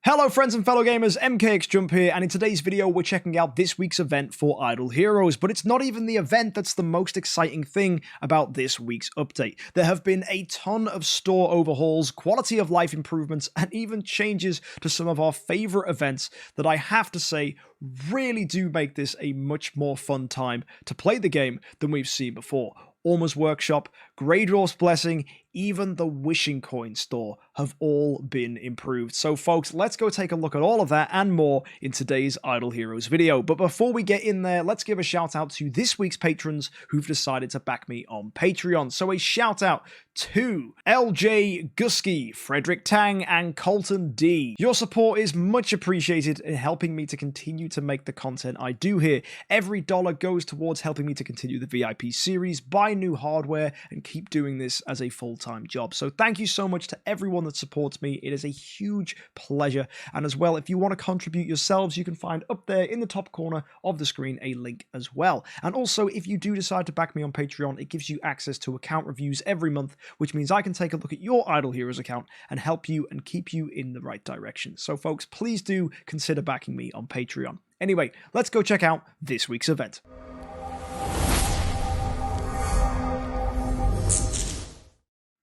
Hello friends and fellow gamers, MKxJUMP here, and in today's video we're checking out this week's event for Idle Heroes, but it's not even the event that's the most exciting thing about this week's update. There have been a ton of store overhauls, quality of life improvements, and even changes to some of our favourite events that I have to say really do make this a much more fun time to play the game than we've seen before. Orbs Workshop, Grey Dwarf's Blessing, even the Wishing Coin store have all been improved. So folks, let's go take a look at all of that and more in today's Idle Heroes video. But before we get in there, let's give a shout out to this week's patrons who've decided to back me on Patreon. So a shout out to LJ Gusky, Frederick Tang, and Colton D. Your support is much appreciated in helping me to continue to make the content I do here. Every dollar goes towards helping me to continue the VIP series, buy new hardware, and keep doing this as a full-time job. So thank you so much to everyone that supports me. It is a huge pleasure. And as well, if you want to contribute yourselves, you can find up there in the top corner of the screen a link as well. And also, if you do decide to back me on Patreon, it gives you access to account reviews every month, which means I can take a look at your Idle Heroes account and help you and keep you in the right direction. So folks, please do consider backing me on Patreon. Anyway, let's go check out this week's event.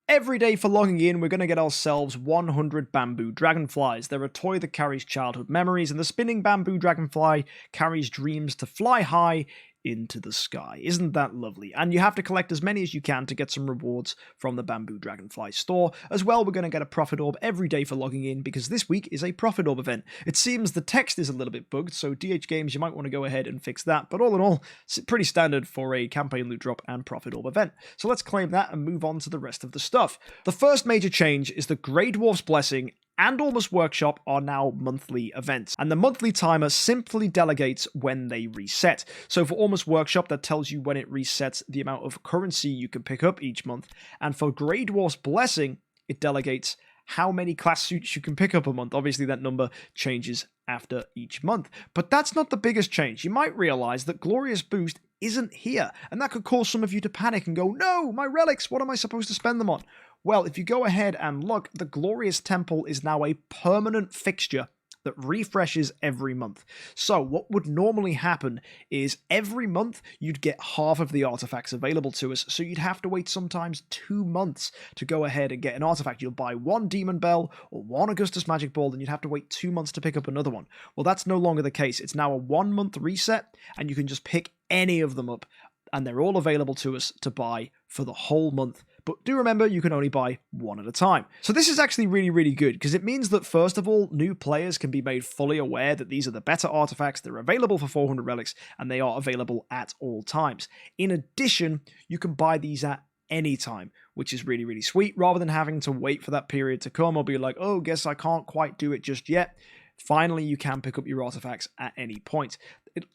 Every day for logging in, we're going to get ourselves 100 bamboo dragonflies. They're a toy that carries childhood memories, and the spinning bamboo dragonfly carries dreams to fly high into the sky. Isn't that lovely? And you have to collect as many as you can to get some rewards from the Bamboo Dragonfly store. As well, we're going to get a Profit Orb every day for logging in, because this week is a Profit Orb event. It seems the text is a little bit bugged, so DH Games, you might want to go ahead and fix that, but all in all, it's pretty standard for a campaign loot drop and Profit Orb event. So let's claim that and move on to the rest of the stuff. The first major change is the Grey Dwarf's Blessing and Orbs Workshop are now monthly events, and the monthly timer simply delegates when they reset. So for Orbs Workshop, that tells you when it resets the amount of currency you can pick up each month, and for Grey Dwarf's Blessing, it delegates how many class suits you can pick up a month. Obviously that number changes after each month, but that's not the biggest change. You might realize that Glorious Boost isn't here, and that could cause some of you to panic and go, no, my relics, what am I supposed to spend them on? Well, if you go ahead and look, the Glorious Temple is now a permanent fixture that refreshes every month. So what would normally happen is every month you'd get half of the artifacts available to us, so you'd have to wait sometimes 2 months to go ahead and get an artifact. You'll buy one Demon Bell or one Augustus Magic Ball, and you'd have to wait 2 months to pick up another one. Well, that's no longer the case. It's now a 1 month reset, and you can just pick any of them up, and they're all available to us to buy for the whole month. But do remember, you can only buy one at a time. So this is actually really, really good, because it means that, first of all, new players can be made fully aware that these are the better artifacts, they're available for 400 relics, and they are available at all times. In addition, you can buy these at any time, which is really, really sweet, rather than having to wait for that period to come or be like, oh, guess I can't quite do it just yet. Finally, you can pick up your artifacts at any point.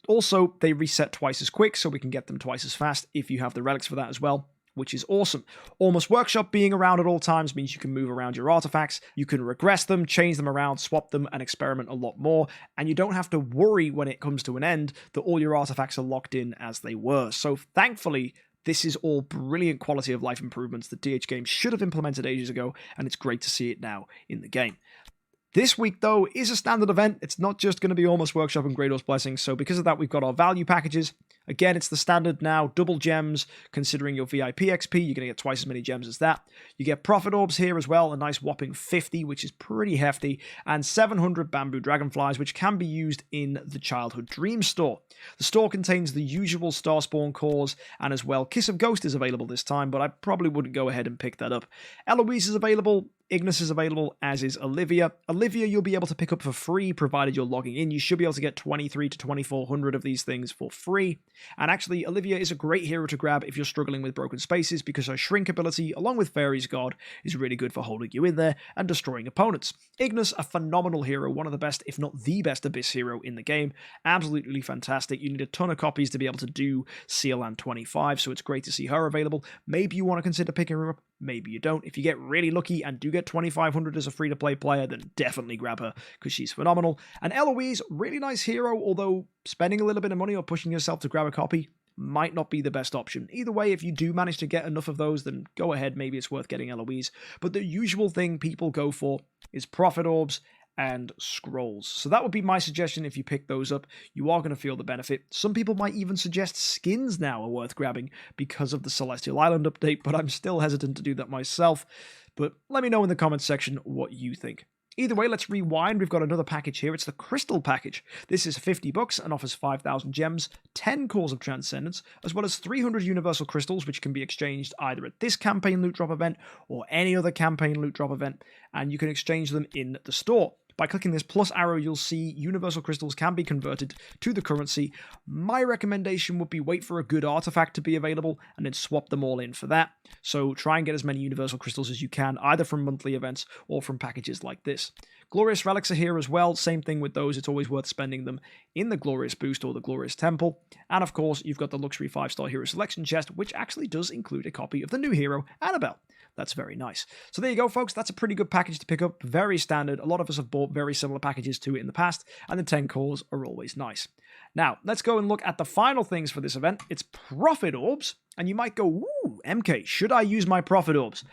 Also, they reset twice as quick, so we can get them twice as fast if you have the relics for that as well, which is awesome. Orbs Workshop being around at all times means you can move around your artifacts, you can regress them, change them around, swap them, and experiment a lot more, and you don't have to worry when it comes to an end that all your artifacts are locked in as they were. So thankfully, this is all brilliant quality of life improvements that DH Games should have implemented ages ago, and it's great to see it now in the game. This week, though, is a standard event. It's not just going to be Orbs Workshop and Grey Dwarf's Blessing, so because of that, we've got our value packages. Again, it's the standard now, double gems, considering your VIP XP, you're going to get twice as many gems as that. You get Profit Orbs here as well, a nice whopping 50, which is pretty hefty, and 700 Bamboo Dragonflies, which can be used in the Childhood Dream store. The store contains the usual Starspawn cores, and as well, Kiss of Ghost is available this time, but I probably wouldn't go ahead and pick that up. Eloise is available, Ignis is available, as is Olivia. Olivia you'll be able to pick up for free, provided you're logging in. You should be able to get 23 to 2400 of these things for free. And actually, Olivia is a great hero to grab if you're struggling with broken spaces, because her shrink ability, along with Fairy's Guard, is really good for holding you in there and destroying opponents. Ignis, a phenomenal hero, one of the best, if not the best Abyss hero in the game. Absolutely fantastic. You need a ton of copies to be able to do Sealand 25, so it's great to see her available. Maybe you want to consider picking her up, maybe you don't. If you get really lucky and do get 2500 as a free-to-play player, then definitely grab her, because she's phenomenal. And Eloise, really nice hero, although spending a little bit of money or pushing yourself to grab a copy might not be the best option. Either way, if you do manage to get enough of those, then go ahead, maybe it's worth getting Eloise. But the usual thing people go for is Profit Orbs and scrolls. So that would be my suggestion. If you pick those up, you are going to feel the benefit. Some people might even suggest skins now are worth grabbing because of the Celestial Island update, but I'm still hesitant to do that myself. But let me know in the comments section what you think. Either way, let's rewind. We've got another package here. It's the Crystal package. This is $50 and offers 5,000 gems, 10 Cores of Transcendence, as well as 300 Universal Crystals, which can be exchanged either at this campaign loot drop event or any other campaign loot drop event, and you can exchange them in the store. By clicking this plus arrow, you'll see Universal Crystals can be converted to the currency. My recommendation would be wait for a good artifact to be available and then swap them all in for that. So try and get as many Universal Crystals as you can, either from monthly events or from packages like this. Glorious Relics are here as well. Same thing with those. It's always worth spending them in the Glorious Boost or the Glorious Temple. And of course, you've got the Luxury 5-star Hero Selection Chest, which actually does include a copy of the new hero, Annabelle. That's very nice. So there you go, folks. That's a pretty good package to pick up. Very standard. A lot of us have bought very similar packages to it in the past, and the 10 cores are always nice. Now, let's go and look at the final things for this event. It's Profit Orbs, and you might go, ooh, MK, should I use my Profit Orbs?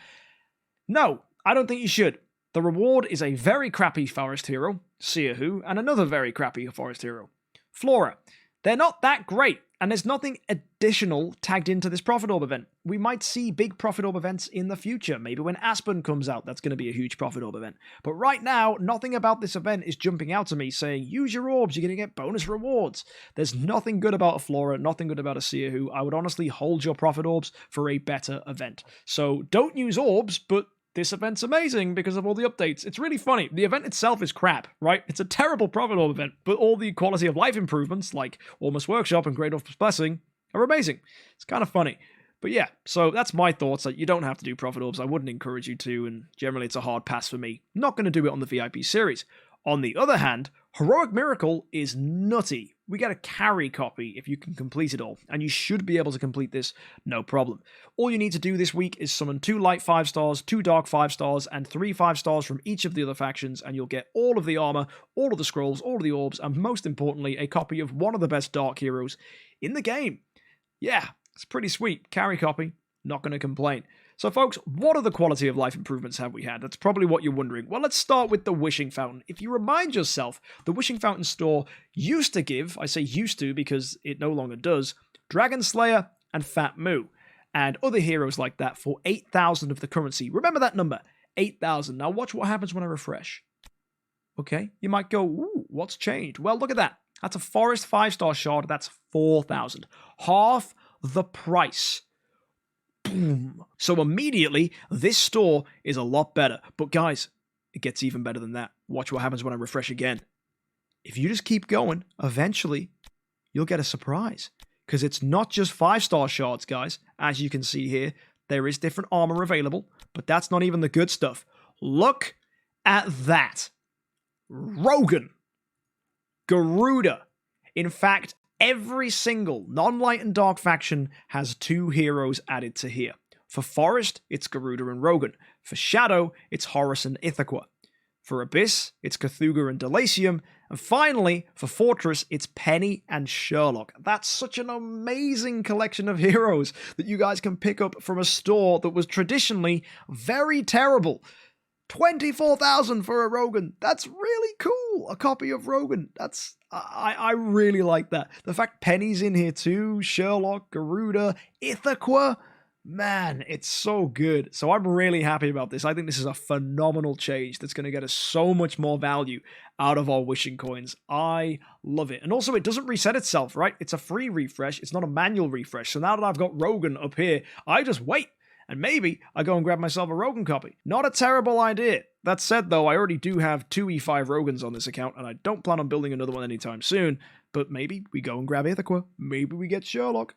No, I don't think you should. The reward is a very crappy Forest Hero, Seerwho, and another very crappy Forest Hero, Flora. They're not that great, and there's nothing additional tagged into this Profit Orb event. We might see big Profit Orb events in the future. Maybe when Aspen comes out, that's going to be a huge Profit Orb event. But right now, nothing about this event is jumping out to me saying, use your orbs, you're going to get bonus rewards. There's nothing good about a Flora, nothing good about a Seerwho. I would honestly hold your Profit Orbs for a better event. So don't use orbs, but this event's amazing because of all the updates. It's really funny. The event itself is crap, right? It's a terrible Profit Orb event, but all the quality of life improvements, like Almost Workshop and Great Orp's Blessing, are amazing. It's kind of funny. But yeah, so that's my thoughts. That you don't have to do Profit Orbs. I wouldn't encourage you to, and generally it's a hard pass for me. Not going to do it on the VIP series. On the other hand, Heroic Miracle is nutty. We get a carry copy if you can complete it all, and you should be able to complete this no problem. All you need to do this week is summon 2 light 5 stars, 2 dark 5 stars, and 3 5 stars from each of the other factions, and you'll get all of the armor, all of the scrolls, all of the orbs, and most importantly, a copy of one of the best dark heroes in the game. Yeah, it's pretty sweet. Carry copy, not going to complain. So folks, what are the quality of life improvements have we had? That's probably what you're wondering. Well, let's start with the Wishing Fountain. If you remind yourself, the Wishing Fountain store used to give, I say used to because it no longer does, Dragon Slayer and Fat Moo, and other heroes like that for 8,000 of the currency. Remember that number, 8,000. Now watch what happens when I refresh. Okay, you might go, ooh, what's changed? Well, look at that. That's a Forest 5-star shard. That's 4,000. Half the price. Boom. So immediately, this store is a lot better. But guys, it gets even better than that. Watch what happens when I refresh again. If you just keep going, eventually, you'll get a surprise. Because it's not just 5-star shards, guys. As you can see here, there is different armor available. But that's not even the good stuff. Look at that. Rogan. Garuda. In fact, every single non-light and dark faction has 2 heroes added to here. For Forest, it's Garuda and Rogan. For Shadow, it's Horus and Ithaca. For Abyss, it's Cthulhu and Delacium. And finally, for Fortress, it's Penny and Sherlock. That's such an amazing collection of heroes that you guys can pick up from a store that was traditionally very terrible. 24,000 for a Rogan. That's really cool. A copy of Rogan. I really like that. The fact Penny's in here too, Sherlock, Garuda, Ithaca. Man, it's so good. So I'm really happy about this. I think this is a phenomenal change that's going to get us so much more value out of our wishing coins. I love it. And also, it doesn't reset itself, right? It's a free refresh. It's not a manual refresh. So now that I've got Rogan up here, I just wait. And maybe I go and grab myself a Rogan copy. Not a terrible idea. That said, though, I already do have 2 E5 Rogans on this account, and I don't plan on building another one anytime soon. But maybe we go and grab Ithaca. Maybe we get Sherlock.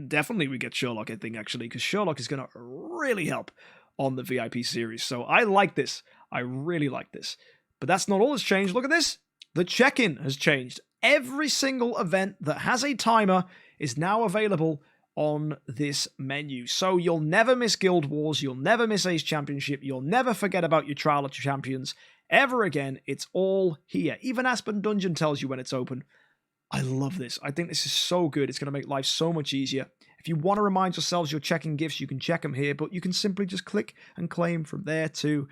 Definitely we get Sherlock, I think, actually, because Sherlock is going to really help on the VIP series. So I like this. I really like this. But that's not all that's changed. Look at this. The check-in has changed. Every single event that has a timer is now available on this menu. So you'll never miss Guild Wars, you'll never miss Ace Championship, you'll never forget about your Trial of Champions ever again. It's all here. Even Aspen Dungeon tells you when it's open. I love this. I think this is so good. It's going to make life so much easier. If you want to remind yourselves you're checking gifts, you can check them here, but you can simply just click and claim from there too.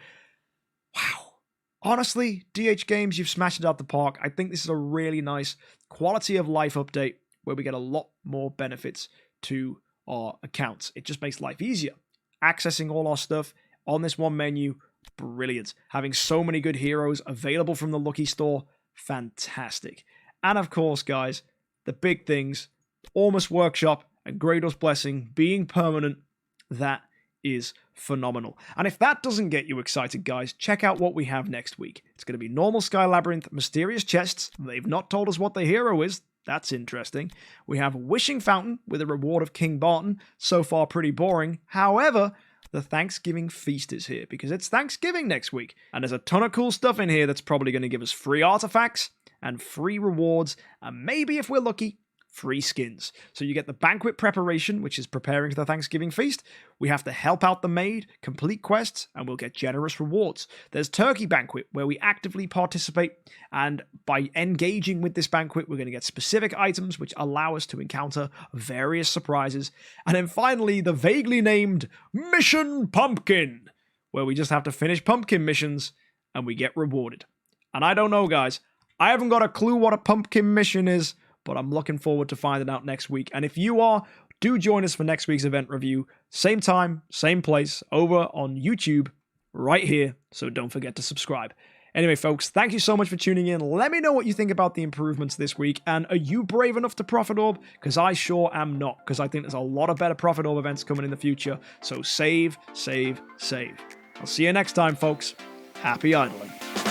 Wow. Honestly, DH Games, you've smashed it out the park. I think this is a really nice quality of life update where we get a lot more benefits to our accounts. It just makes life easier. Accessing all our stuff on this one menu, brilliant. Having so many good heroes available from the Lucky Store, fantastic. And of course, guys, the big things, Ormus Workshop and Grados Blessing being permanent, that is phenomenal. And if that doesn't get you excited, guys, check out what we have next week. It's going to be normal Sky Labyrinth, Mysterious Chests. They've not told us what the hero is. That's interesting. We have Wishing Fountain with a reward of King Barton. So far, pretty boring. However, the Thanksgiving Feast is here because it's Thanksgiving next week. And there's a ton of cool stuff in here that's probably going to give us free artifacts and free rewards. And maybe, if we're lucky, free skins. So you get the banquet preparation, which is preparing for the Thanksgiving feast. We have to help out the maid, complete quests, and we'll get generous rewards. There's Turkey Banquet, where we actively participate, and by engaging with this banquet, we're going to get specific items which allow us to encounter various surprises. And then finally, the vaguely named Mission Pumpkin, where we just have to finish pumpkin missions, and we get rewarded. And I don't know, guys. I haven't got a clue what a pumpkin mission is, but I'm looking forward to finding out next week. And if you are, do join us for next week's event review. Same time, same place, over on YouTube, right here. So don't forget to subscribe. Anyway, folks, thank you so much for tuning in. Let me know what you think about the improvements this week. And are you brave enough to Prophet Orb? Because I sure am not. Because I think there's a lot of better Prophet Orb events coming in the future. So save, save, save. I'll see you next time, folks. Happy idling.